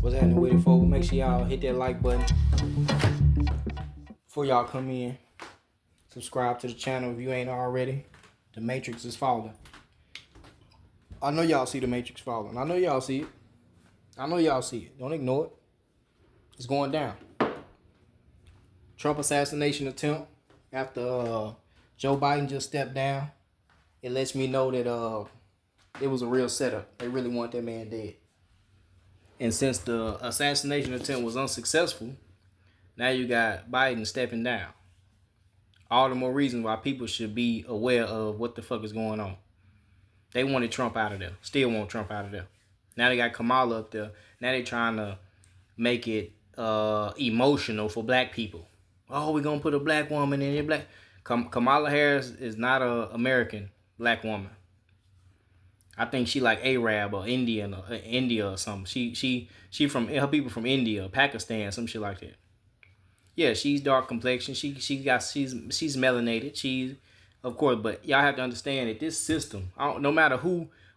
What's happening with it, folks? Make sure y'all hit that like button before y'all come in. Subscribe to the channel if you ain't already. The Matrix is falling. I know y'all see the Matrix falling. I know y'all see it. I know y'all see it. Don't ignore it. It's going down. Trump assassination attempt after Joe Biden just stepped down. It lets me know that it was a real setup. They really want that man dead. And since the assassination attempt was unsuccessful, now you got Biden stepping down. All the more reason why people should be aware of what the fuck is going on. They wanted Trump out of there. Still want Trump out of there. Now they got Kamala up there. Now they trying to make it emotional for black people. Oh, we're going to put a black woman in it. Kamala Harris is not an American black woman. I think she like Arab or Indian or India or something. She from her people from India, Pakistan, some shit like that. Yeah, she's dark complexion. She's melanated. She's of course, but y'all have to understand that this system, no matter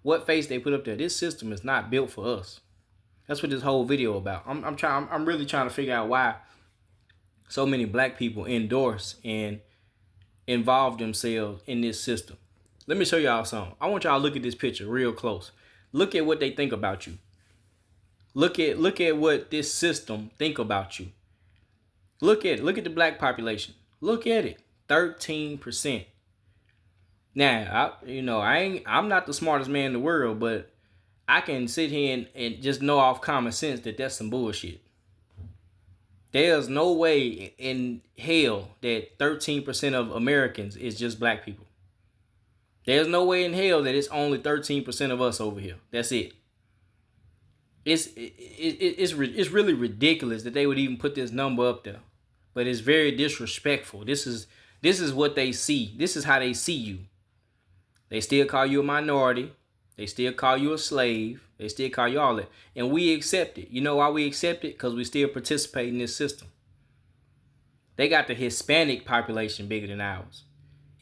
what face they put up there, this system is not built for us. That's what this whole video about. I'm really trying to figure out why so many black people endorse and involve themselves in this system. Let me show y'all something. I want y'all to look at this picture real close. Look at what they think about you. Look at what this system think about you. Look at the black population. Look at it. 13%. Now, I'm not the smartest man in the world, but I can sit here and just know off common sense that that's some bullshit. There's no way in hell that 13% of Americans is just black people. There's no way in hell that it's only 13% of us over here. That's it. It's really ridiculous that they would even put this number up there. But it's very disrespectful. This is what they see. This is how they see you. They still call you a minority. They still call you a slave. They still call you all that. And we accept it. You know why we accept it? Because we still participate in this system. They got the Hispanic population bigger than ours.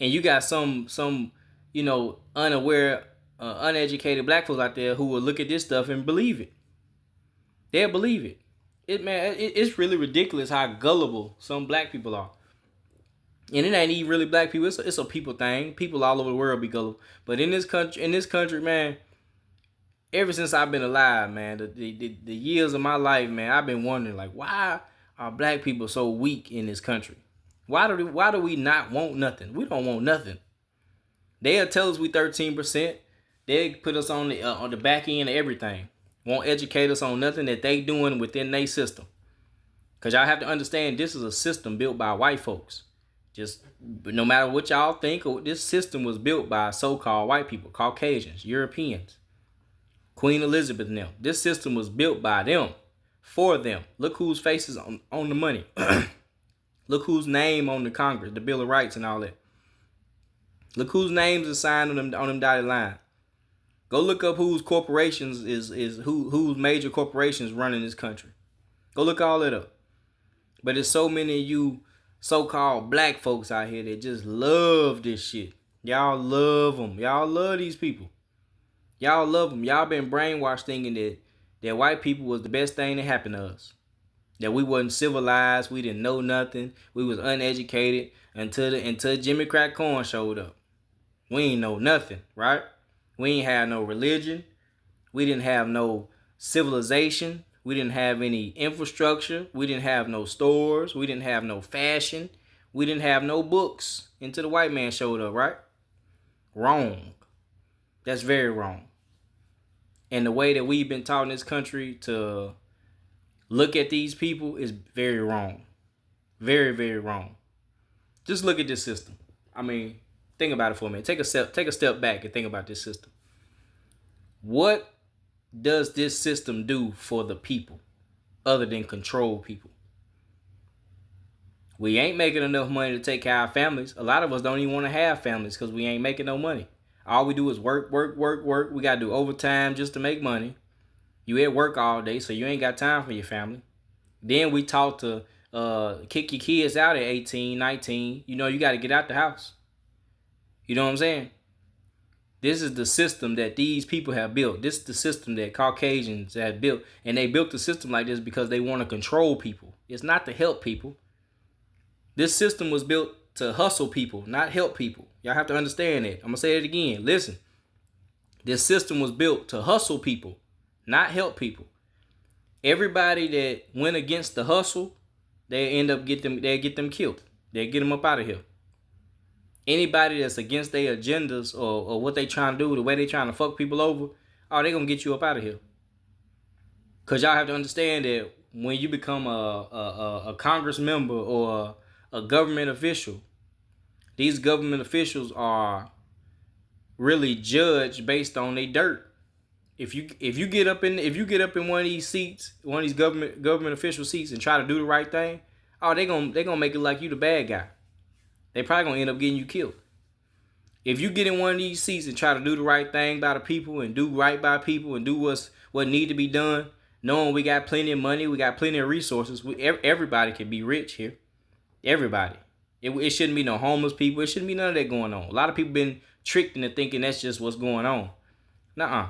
And you got some unaware, uneducated black folks out there who will look at this stuff and believe it. They'll believe it. It's really ridiculous how gullible some black people are. And it ain't even really black people. It's a people thing. People all over the world be gullible. But in this country, man, ever since I've been alive, man, the years of my life, man, I've been wondering, like, why are black people so weak in this country? Why do we not want nothing? We don't want nothing. They'll tell us we 13%. They put us on the back end of everything. Won't educate us on nothing that they doing within their system. Because y'all have to understand, this is a system built by white folks. Just no matter what y'all think, this system was built by so-called white people, Caucasians, Europeans, Queen Elizabeth and them. This system was built by them, for them. Look whose face is on the money. Look whose name on the Congress, the Bill of Rights and all that. Look whose names are signed on them dotted line. Go look up whose corporations whose major corporations running this country. Go look all that up. But there's so many of you so-called black folks out here that just love this shit. Y'all love them. Y'all love these people. Y'all love them. Y'all been brainwashed thinking that white people was the best thing that happened to us. That we wasn't civilized. We didn't know nothing. We was uneducated until Jimmy Crack Corn showed up. We ain't know nothing, right? We ain't have no religion. We didn't have no civilization. We didn't have any infrastructure. We didn't have no stores. We didn't have no fashion. We didn't have no books until the white man showed up, right? Wrong. That's very wrong. And the way that we've been taught in this country to look at these people is very wrong. Very, very wrong. Just look at this system. I mean, think about it for a minute. Take a step back and think about this system. What does this system do for the people other than control people? We ain't making enough money to take care of our families. A lot of us don't even want to have families because we ain't making no money. All we do is work. We got to do overtime just to make money. You at work all day, so you ain't got time for your family. Then we taught to kick your kids out at 18, 19. You got to get out the house. You know what I'm saying? This is the system that these people have built. This is the system that Caucasians have built. And they built the system like this because they want to control people. It's not to help people. This system was built to hustle people, not help people. Y'all have to understand that. I'm going to say it again. Listen. This system was built to hustle people, not help people. Everybody that went against the hustle, they get them killed. They get them up out of here. Anybody that's against their agendas or what they trying to do, the way they trying to fuck people over, oh, they gonna get you up out of here. Cause y'all have to understand that when you become a Congress member or a government official, these government officials are really judged based on their dirt. If you get up in one of these seats, one of these government official seats, and try to do the right thing, oh, they gonna make it like you the bad guy. They probably gonna end up getting you killed. If you get in one of these seats and try to do the right thing by the people and do right by people and do what need to be done, knowing we got plenty of money, we got plenty of resources, everybody can be rich here. Everybody. It shouldn't be no homeless people. It shouldn't be none of that going on. A lot of people been tricked into thinking that's just what's going on. Nuh-uh.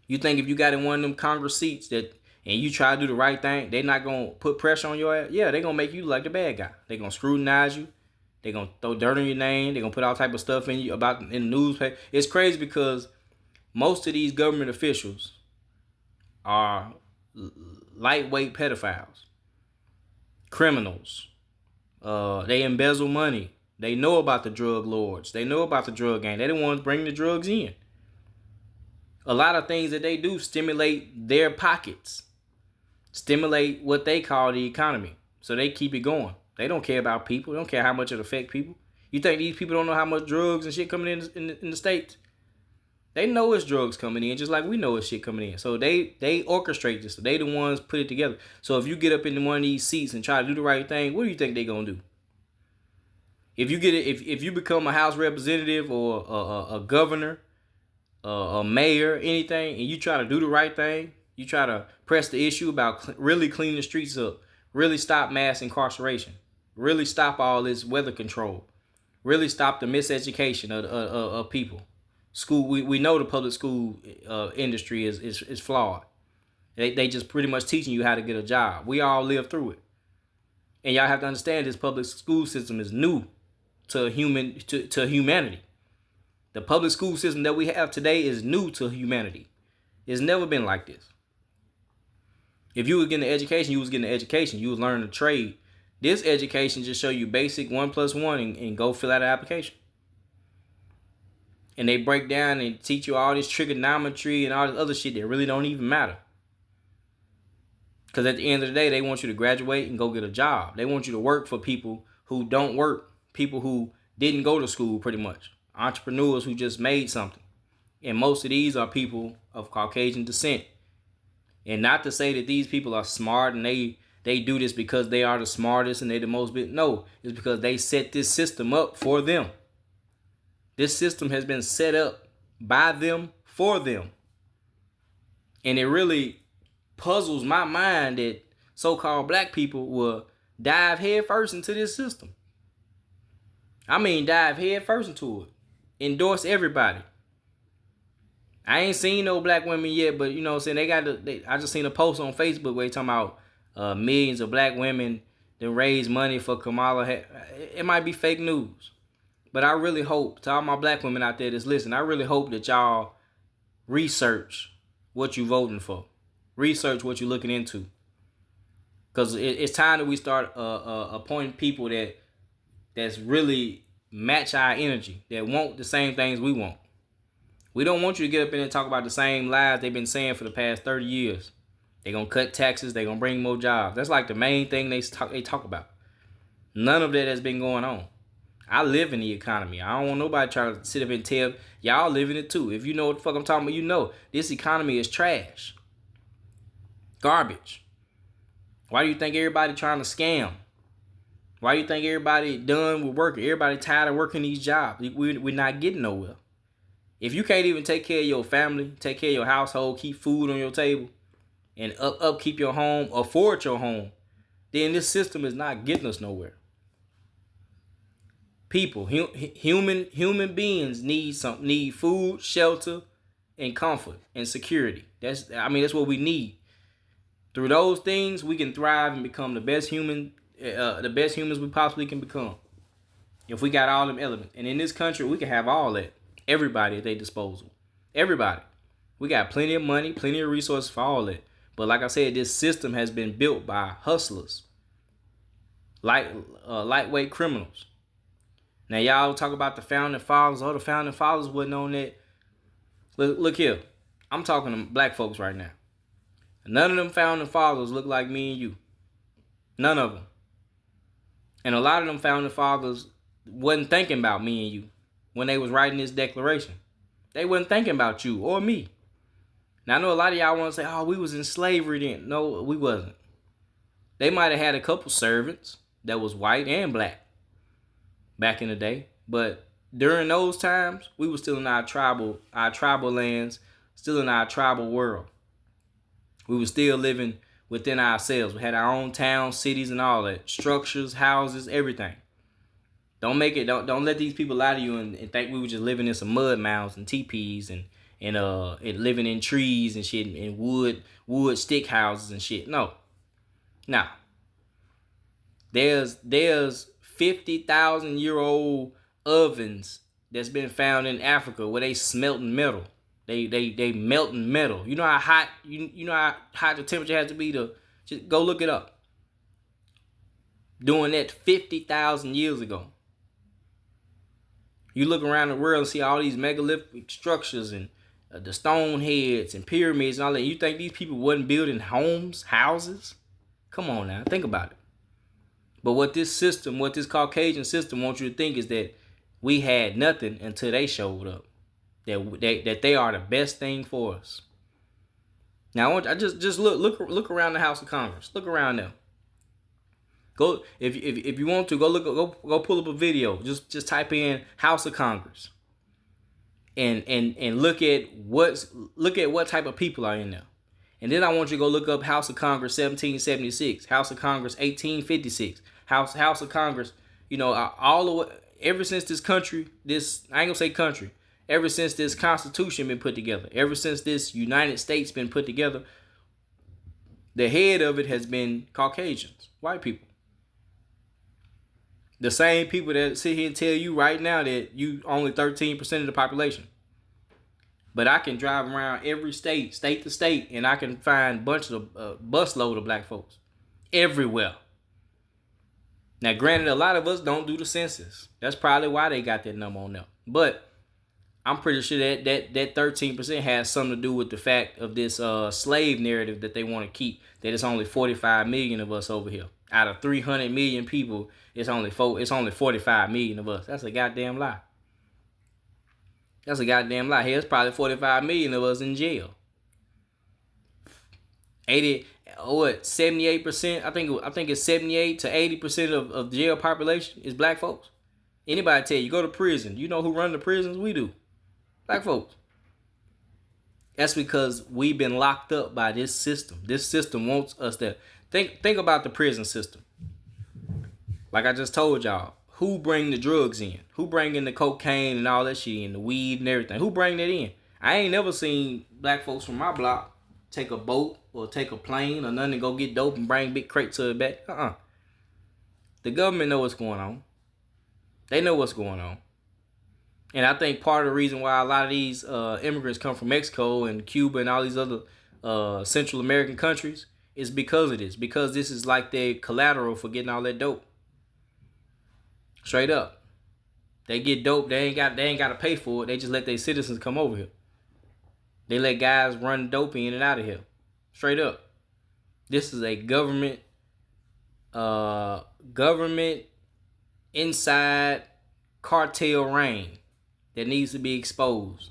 You think if you got in one of them Congress seats and you try to do the right thing, they not going to put pressure on your ass? Yeah, they going to make you like the bad guy. They going to scrutinize you. They going to throw dirt on your name. They going to put all type of stuff in the newspaper. It's crazy because most of these government officials are lightweight pedophiles, criminals. They embezzle money. They know about the drug lords. They know about the drug gang. They the ones bringing the drugs in. A lot of things that they do stimulate their pockets, stimulate what they call the economy. So they keep it going. They don't care about people. They don't care how much it affects people. You think these people don't know how much drugs and shit coming in the States? They know it's drugs coming in, just like we know it's shit coming in. So they orchestrate this. So they the ones put it together. So if you get up into one of these seats and try to do the right thing, what do you think they gonna do? If you become a House representative or a governor, a mayor, anything, and you try to do the right thing, you try to press the issue about really cleaning the streets up, really stop mass incarceration, really stop all this weather control, really stop the miseducation of people. School, we know the public school industry is flawed. They just pretty much teaching you how to get a job. We all live through it, and y'all have to understand this public school system is new to humanity. The public school system that we have today is new to humanity. It's never been like this. If you was getting an education, you was getting an education. You was learning a trade. This education just show you basic 1 + 1 and go fill out an application. And they break down and teach you all this trigonometry and all this other shit that really don't even matter. Because at the end of the day, they want you to graduate and go get a job. They want you to work for people who don't work. People who didn't go to school pretty much. Entrepreneurs who just made something. And most of these are people of Caucasian descent. And not to say that these people are smart and they do this because they are the smartest and they the most bit. No, it's because they set this system up for them. This system has been set up by them for them. And it really puzzles my mind that so-called black people will dive headfirst into this system. I mean, dive headfirst into it. Endorse everybody. I ain't seen no black women yet, but you know what I'm saying, I just seen a post on Facebook where they talking about millions of black women that raise money for Kamala. It might be fake news. But I really hope, to all my black women out there that's listening, I really hope that y'all research what you voting for. Research what you're looking into. Because it's time that we start appointing people that's really match our energy, that want the same things we want. We don't want you to get up in and talk about the same lies they've been saying for the past 30 years. They're going to cut taxes. They're going to bring more jobs. That's like the main thing they talk about. None of that has been going on. I live in the economy. I don't want nobody trying to sit up and tell y'all live in it too. If you know what the fuck I'm talking about, you know this economy is trash. Garbage. Why do you think everybody trying to scam? Why do you think everybody done with working? Everybody tired of working these jobs. We're not getting nowhere. If you can't even take care of your family, take care of your household, keep food on your table, and upkeep your home, afford your home, then this system is not getting us nowhere. People, human beings need food, shelter, and comfort and security. That's what we need. Through those things, we can thrive and become the best humans we possibly can become. If we got all them elements, and in this country, we can have all that. Everybody at their disposal. Everybody. We got plenty of money, plenty of resources for all that. But like I said, this system has been built by hustlers, lightweight criminals. Now y'all talk about the founding fathers. Oh, the founding fathers wasn't on that. Look here. I'm talking to black folks right now. None of them founding fathers look like me and you. None of them. And a lot of them founding fathers wasn't thinking about me and you when they was writing this declaration. They wasn't thinking about you or me. Now I know a lot of y'all want to say, oh, we was in slavery then. No, we wasn't. They might have had a couple servants that was white and black back in the day. But during those times, we were still in our tribal lands, still in our tribal world. We were still living within ourselves. We had our own towns, cities, and all that. Structures, houses, everything. Don't let these people lie to you and think we were just living in some mud mounds and teepees and living in trees and shit and wood stick houses and shit. No. Now, there's 50,000-year-old ovens that's been found in Africa where they smelting metal. They melting metal. You know how hot how hot the temperature has to be to just go look it up. Doing that 50,000 years ago. You look around the world and see all these megalithic structures and the stone heads and pyramids and all that. You think these people wasn't building houses? Come on now, think about it. But what this Caucasian system wants you to think is that we had nothing until they showed up. That they are the best thing for us. Now I just look around the House of Congress. Look around there. Go if you want to go pull up a video. Just type in House of Congress. And look at what type of people are in there. And then I want you to go look up House of Congress 1776, House of Congress 1856, House of Congress, all the way ever since this country, I ain't gonna say country, ever since this Constitution been put together, ever since this United States been put together, the head of it has been Caucasians, white people. The same people that sit here and tell you right now that you only 13% of the population. But I can drive around every state to state, and I can find bunches of busload of black folks everywhere. Now, granted, a lot of us don't do the census. That's probably why they got that number on there. But I'm pretty sure that 13% has something to do with the fact of this slave narrative that they want to keep. That it's only 45 million of us over here. Out of 300 million people, it's only 45 million of us. That's a goddamn lie. That's a goddamn lie. Here's probably 45 million of us in jail. 78%? I think it's 78 to 80% of the jail population is black folks. Anybody tell you go to prison? You know who run the prisons? We do. Black folks. That's because we've been locked up by this system. This system wants us to think about the prison system. Like I just told y'all, who bring the drugs in? Who bring in the cocaine and all that shit and the weed and everything? Who bring that in? I ain't never seen black folks from my block take a boat or take a plane or nothing to go get dope and bring big crates to it back. The government know what's going on. They know what's going on. And I think part of the reason why a lot of these immigrants come from Mexico and Cuba and all these other Central American countries is because of this. Because this is like their collateral for getting all that dope. Straight up. They get dope, they ain't got to pay for it. They just let their citizens come over here. They let guys run dope in and out of here. Straight up. This is a government inside cartel reign that needs to be exposed.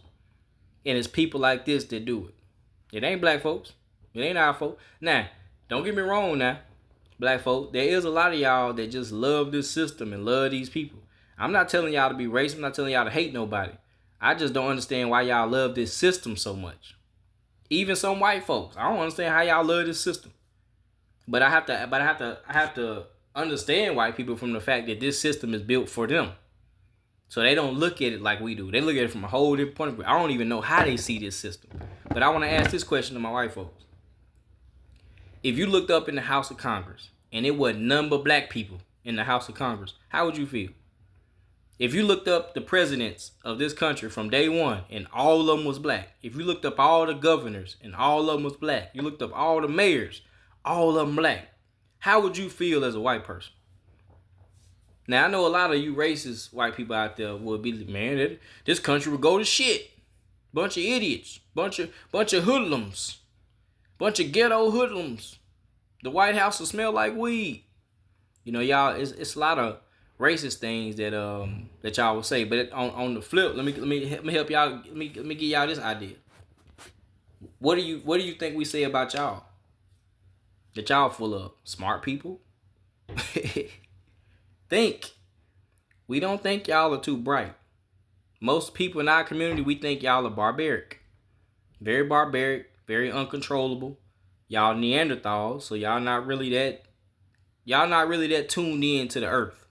And it's people like this that do it. It ain't black folks. It ain't our folks. Now, don't get me wrong now. Black folk, there is a lot of y'all that just love this system and love these people. I'm not telling y'all to be racist. I'm not telling y'all to hate nobody. I just don't understand why y'all love this system so much. Even some white folks, I don't understand how y'all love this system. But I have to understand white people from the fact that this system is built for them. So they don't look at it like we do. They look at it from a whole different point of view. I don't even know how they see this system. But I want to ask this question to my white folks. If you looked up in the House of Congress and it wasn't none but black people in the House of Congress, how would you feel? If you looked up the presidents of this country from day one and all of them was black, if you looked up all the governors and all of them was black, you looked up all the mayors, all of them black, how would you feel as a white person? Now, I know a lot of you racist white people out there would be, man, this country would go to shit. Bunch of idiots, bunch of hoodlums, bunch of ghetto hoodlums. The White House will smell like weed. You know, y'all, it's a lot of racist things that that y'all will say. But on the flip, let me help y'all. Let me give y'all this idea. What do you think we say about y'all? That y'all full of smart people? Think. We don't think y'all are too bright. Most people in our community, we think y'all are barbaric. Very barbaric, very uncontrollable. Y'all Neanderthals, so y'all not really that tuned in to the earth.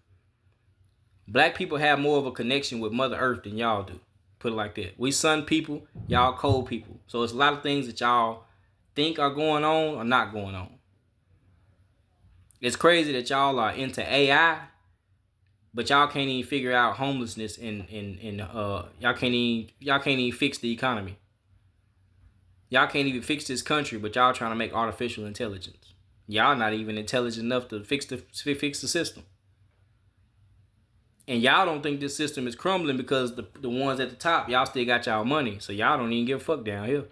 Black people have more of a connection with Mother Earth than y'all do. Put it like that. We sun people, y'all cold people. So it's a lot of things that y'all think are going on or not going on. It's crazy that y'all are into AI, but y'all can't even figure out homelessness and y'all can't even fix the economy. Y'all can't even fix this country, but y'all trying to make artificial intelligence. Y'all not even intelligent enough to fix the system. And y'all don't think this system is crumbling because the ones at the top, y'all still got y'all money. So y'all don't even give a fuck down here.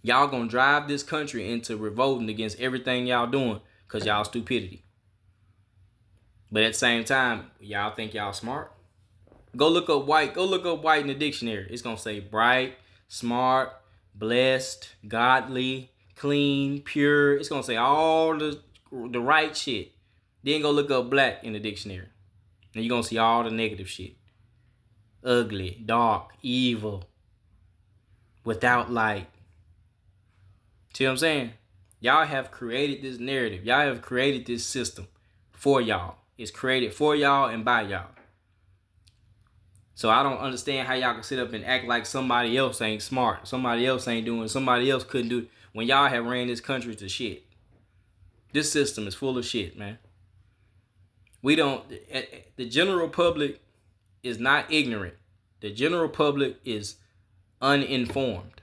Y'all gonna drive this country into revolting against everything y'all doing because y'all stupidity. But at the same time, y'all think y'all smart? Go look up white in the dictionary. It's gonna say bright, smart, blessed, godly, clean, pure. It's gonna say all the right shit. Then go look up black in the dictionary. And you're gonna see all the negative shit. Ugly, dark, evil, without light. See what I'm saying? Y'all have created this narrative. Y'all have created this system for y'all. It's created for y'all and by y'all. So I don't understand how y'all can sit up and act like somebody else ain't smart. Somebody else ain't doing. Somebody else couldn't do it when y'all have ran this country to shit. This system is full of shit, man. We don't. The general public is not ignorant. The general public is uninformed.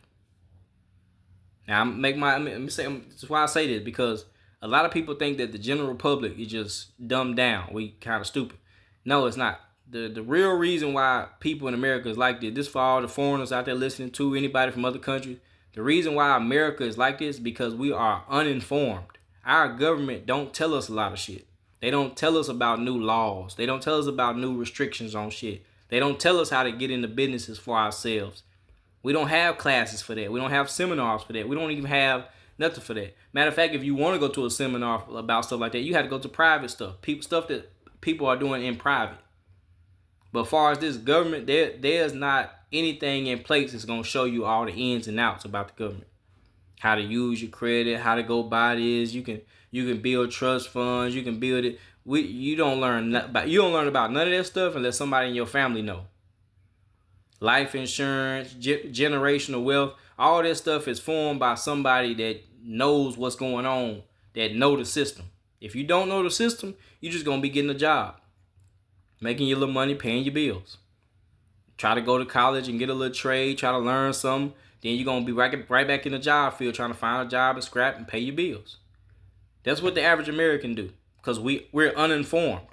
Now that's why I say this, because a lot of people think that the general public is just dumbed down. We kind of stupid. No, it's not. The real reason why people in America is like this for all the foreigners out there listening to, anybody from other countries, the reason why America is like this because we are uninformed. Our government don't tell us a lot of shit. They don't tell us about new laws. They don't tell us about new restrictions on shit. They don't tell us how to get into businesses for ourselves. We don't have classes for that. We don't have seminars for that. We don't even have nothing for that. Matter of fact, if you want to go to a seminar about stuff like that, you have to go to private stuff. Stuff that people are doing in private. But as far as this government, there's not anything in place that's going to show you all the ins and outs about the government. How to use your credit, how to go buy this. You can build trust funds. You can build it. You don't learn about none of that stuff unless somebody in your family know. Life insurance, generational wealth, all this stuff is formed by somebody that knows what's going on, that know the system. If you don't know the system, you're just going to be getting a job, making your little money, paying your bills. Try to go to college and get a little trade, try to learn something. Then you're going to be right back in the job field trying to find a job and scrap and pay your bills. That's what the average American do because we're uninformed.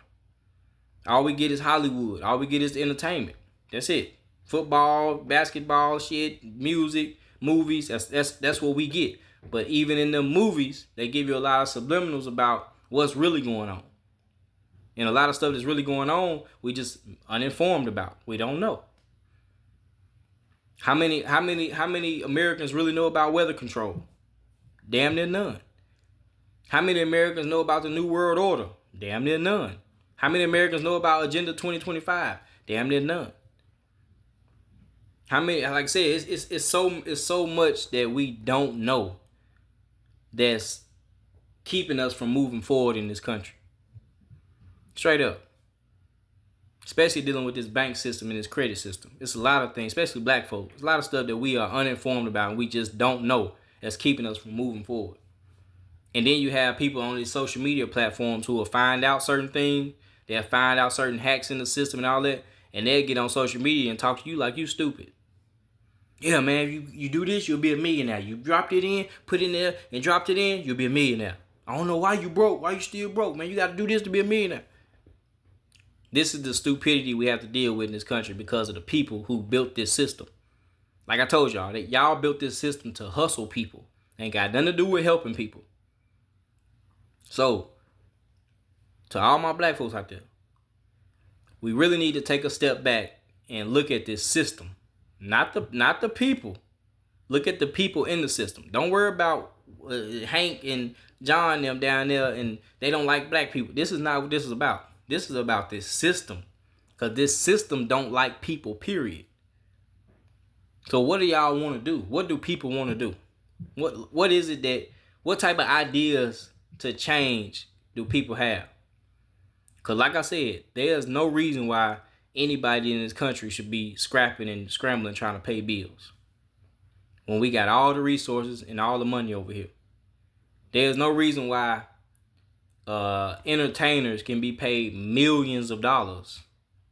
All we get is Hollywood. All we get is entertainment. That's it. Football, basketball, shit, music, movies. That's what we get. But even in the movies, they give you a lot of subliminals about what's really going on. And a lot of stuff that's really going on, we just uninformed about. We don't know. How many Americans really know about weather control? Damn near none. How many Americans know about the New World Order? Damn near none. How many Americans know about Agenda 2025? Damn near none. How many? Like I said, it's so much that we don't know that's keeping us from moving forward in this country. Straight up. especially dealing with this bank system and this credit system. It's a lot of things, especially black folks. There's a lot of stuff that we are uninformed about and we just don't know that's keeping us from moving forward. And then you have people on these social media platforms who will find out certain things. They'll find out certain hacks in the system and all that. And they'll get on social media and talk to you like you stupid. Yeah, man, if you do this, you'll be a millionaire. You dropped it in, put it in there, and dropped it in, you'll be a millionaire. I don't know why you broke. Why you still broke, man? You got to do this to be a millionaire. This is the stupidity we have to deal with in this country because of the people who built this system. Like I told y'all, that y'all built this system to hustle people. Ain't got nothing to do with helping people. So, to all my black folks out there, we really need to take a step back and look at this system. Not the people. Look at the people in the system. Don't worry about Hank and John them down there and they don't like black people. This is not what this is about. This is about this system. Because this system don't like people, period. So what do y'all want to do? What do people want to do? What is it that, what type of ideas to change do people have? Because like I said, there's no reason why anybody in this country should be scrapping and scrambling trying to pay bills when we got all the resources and all the money over here. There's no reason why entertainers can be paid millions of dollars.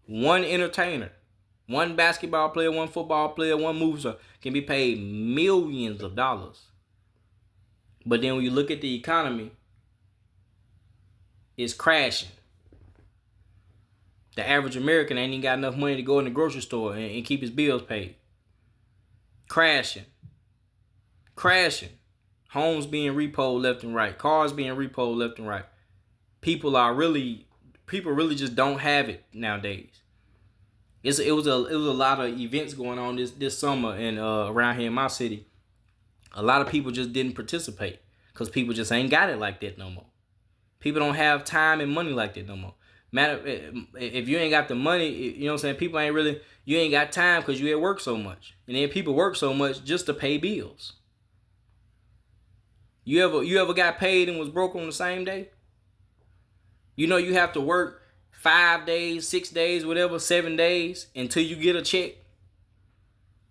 One entertainer, one basketball player, one football player, one movie star can be paid millions of dollars. But then when you look at the economy, it's crashing. The average American ain't even got enough money to go in the grocery store and keep his bills paid. Crashing. Homes being repoed left and right. Cars being repoed left and right. People really just don't have it nowadays. It was a lot of events going on this summer and around here in my city. A lot of people just didn't participate because people just ain't got it like that no more. People don't have time and money like that no more. Matter if you ain't got the money, you know what I'm saying? People ain't really, you ain't got time because you at work so much. And then people work so much just to pay bills. You ever got paid and was broke on the same day? You know you have to work 5 days, 6 days, whatever, 7 days until you get a check.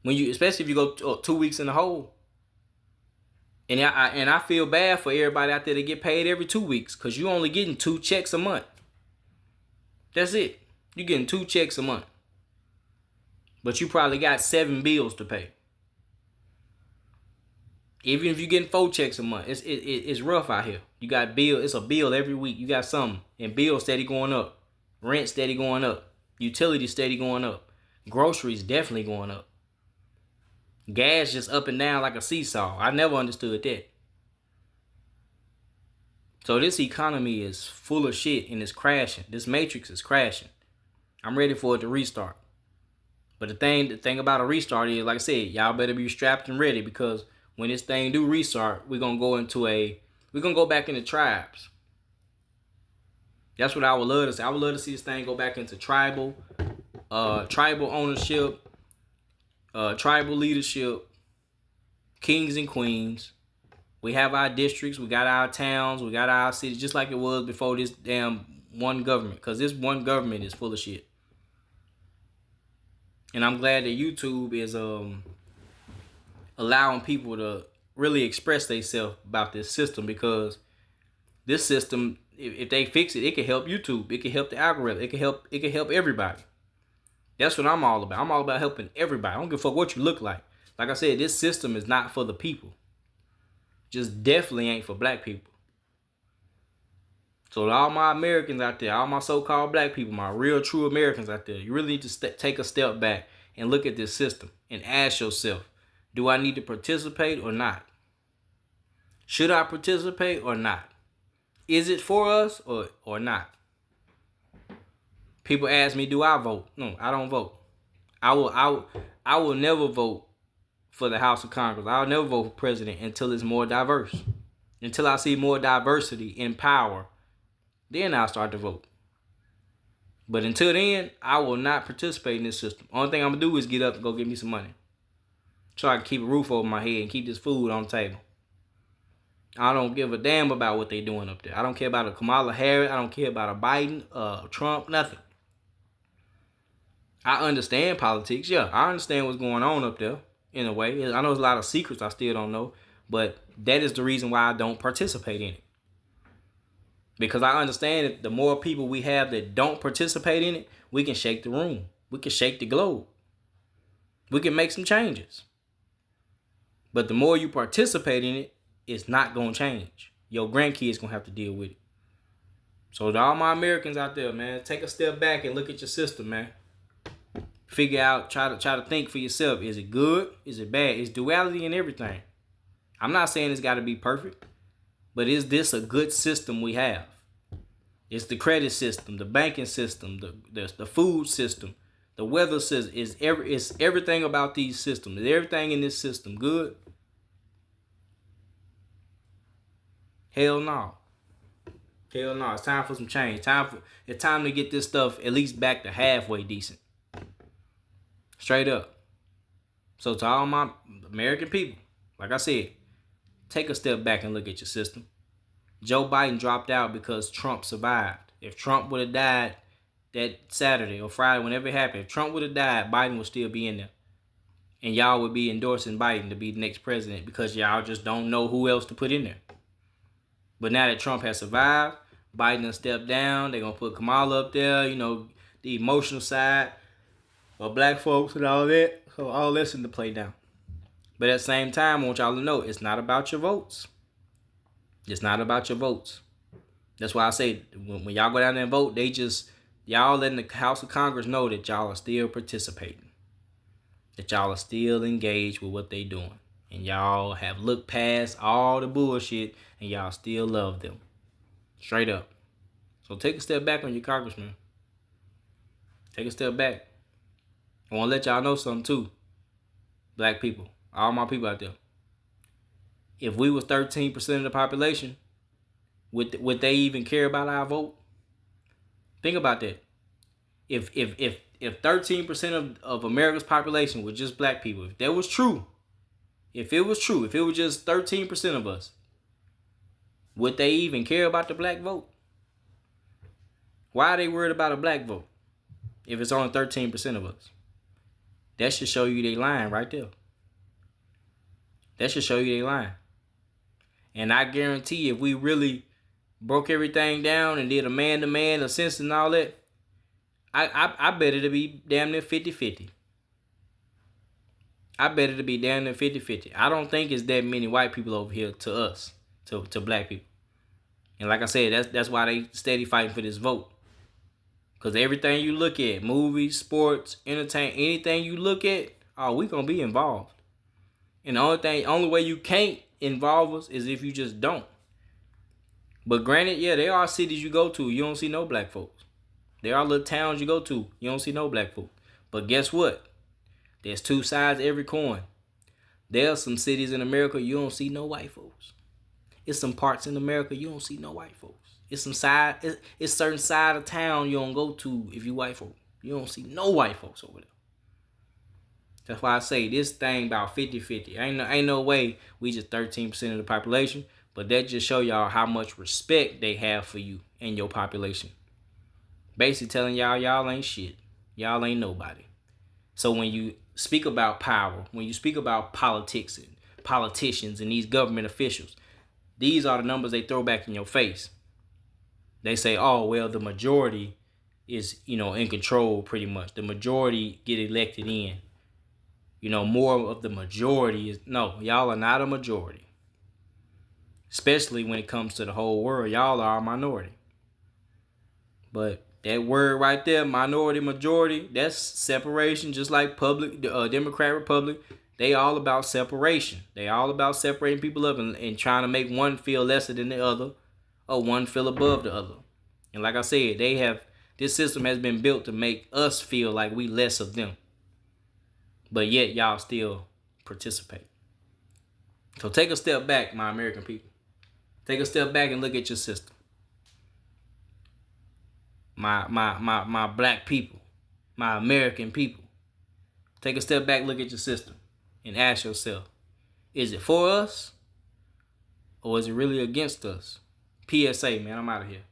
Especially if you go 2 weeks in the hole. And I feel bad for everybody out there that get paid every 2 weeks because you only getting 2 checks a month. That's it. You're getting 2 checks a month. But you probably got 7 bills to pay. Even if you're getting 4 checks a month, it's rough out here. You got bill. It's a bill every week. You got something. And bills steady going up. Rent steady going up. Utilities steady going up. Groceries definitely going up. Gas just up and down like a seesaw. I never understood that. So this economy is full of shit and it's crashing. This matrix is crashing. I'm ready for it to restart. But the thing about a restart is, like I said, y'all better be strapped and ready because when this thing do restart, we're gonna go back into tribes. That's what I would love to see. I would love to see this thing go back into tribal ownership, tribal leadership, kings and queens. We have our districts, we got our towns, we got our cities, just like it was before this damn one government. Because this one government is full of shit. And I'm glad that YouTube is allowing people to really express themselves about this system, because this system, if they fix it, it can help YouTube. It can help the algorithm. It can help everybody. That's what I'm all about. I'm all about helping everybody. I don't give a fuck what you look like. Like I said, this system is not for the people. Just definitely ain't for black people. So to all my Americans out there, all my so-called black people, my real true Americans out there, you really need to take a step back and look at this system and ask yourself, do I need to participate or not? Should I participate or not? Is it for us or not? People ask me, do I vote? No, I don't vote. I will never vote for the House of Congress. I'll never vote for president until it's more diverse. Until I see more diversity in power, then I'll start to vote. But until then, I will not participate in this system. Only thing I'm going to do is get up and go get me some money, so I can keep a roof over my head and keep this food on the table. I don't give a damn about what they doing up there. I don't care about a Kamala Harris. I don't care about a Biden, Trump, nothing. I understand politics. Yeah, I understand what's going on up there in a way. I know there's a lot of secrets I still don't know, but that is the reason why I don't participate in it. Because I understand that the more people we have that don't participate in it, we can shake the room. We can shake the globe. We can make some changes. But the more you participate in it, it's not going to change. Your grandkids going to have to deal with it. So to all my Americans out there, man, take a step back and look at your system, man. Figure out, try to think for yourself. Is it good? Is it bad? Is duality in everything? I'm not saying it's got to be perfect, but is this a good system we have? It's the credit system, the banking system, the food system, the weather system. It's everything about these systems. Is everything in this system good? Hell no. Hell no. It's time for some change. It's time to get this stuff at least back to halfway decent. Straight up. So to all my American people, like I said, take a step back and look at your system. Joe Biden dropped out because Trump survived. If Trump would have died that Saturday or Friday, whenever it happened, if Trump would have died, Biden would still be in there. And y'all would be endorsing Biden to be the next president because y'all just don't know who else to put in there. But now that Trump has survived, Biden has stepped down. They're going to put Kamala up there, the emotional side of black folks and all that. So all that's in the play now. But at the same time, I want y'all to know it's not about your votes. It's not about your votes. That's why I say when y'all go down there and vote, y'all letting the House of Congress know that y'all are still participating. That y'all are still engaged with what they doing. And y'all have looked past all the bullshit and y'all still love them. Straight up. So take a step back on your congressman. Take a step back. I want to let y'all know something too. Black people. All my people out there. If we was 13% of the population, would they even care about our vote? Think about that. If 13% of America's population was just black people, if that was true, if it was just 13% of us, would they even care about the black vote? Why are they worried about a black vote if it's only 13% of us? That should show you they lying right there. That should show you they lying. And I guarantee if we really broke everything down and did a man-to-man, a census and all that, I bet it'll be damn near 50-50. I bet it'll be damn near 50-50. I don't think it's that many white people over here to us, to black people. And like I said, that's why they steady fighting for this vote. Because everything you look at, movies, sports, entertainment, anything you look at, we gonna be involved. And the only way you can't involve us is if you just don't. But granted, yeah, there are cities you go to, you don't see no black folks. There are little towns you go to, you don't see no black folks. But guess what? There's two sides to every coin. There are some cities in America you don't see no white folks. It's some parts in America you don't see no white folks. It's certain side of town you don't go to if you white folk. You don't see no white folks over there. That's why I say this thing about 50-50. Ain't no way we just 13% of the population. But that just show y'all how much respect they have for you and your population. Basically telling y'all ain't shit. Y'all ain't nobody. So when you speak about power, when you speak about politics and politicians and these government officials, these are the numbers they throw back in your face. They say, oh, well, the majority is, in control pretty much. The majority get elected in. More of the majority is, no, y'all are not a majority. Especially when it comes to the whole world, y'all are a minority. But that word right there, minority, majority, that's separation. Just like Democrat, Republic, they all about separation. They all about separating people up and trying to make one feel lesser than the other, or one feel above the other. And like I said, this system has been built to make us feel like we less of them. But yet y'all still participate. So take a step back, my American people. Take a step back and look at your system. My black people, my American people. Take a step back, look at your system, and ask yourself, is it for us or is it really against us? P.S.A, man, I'm out of here.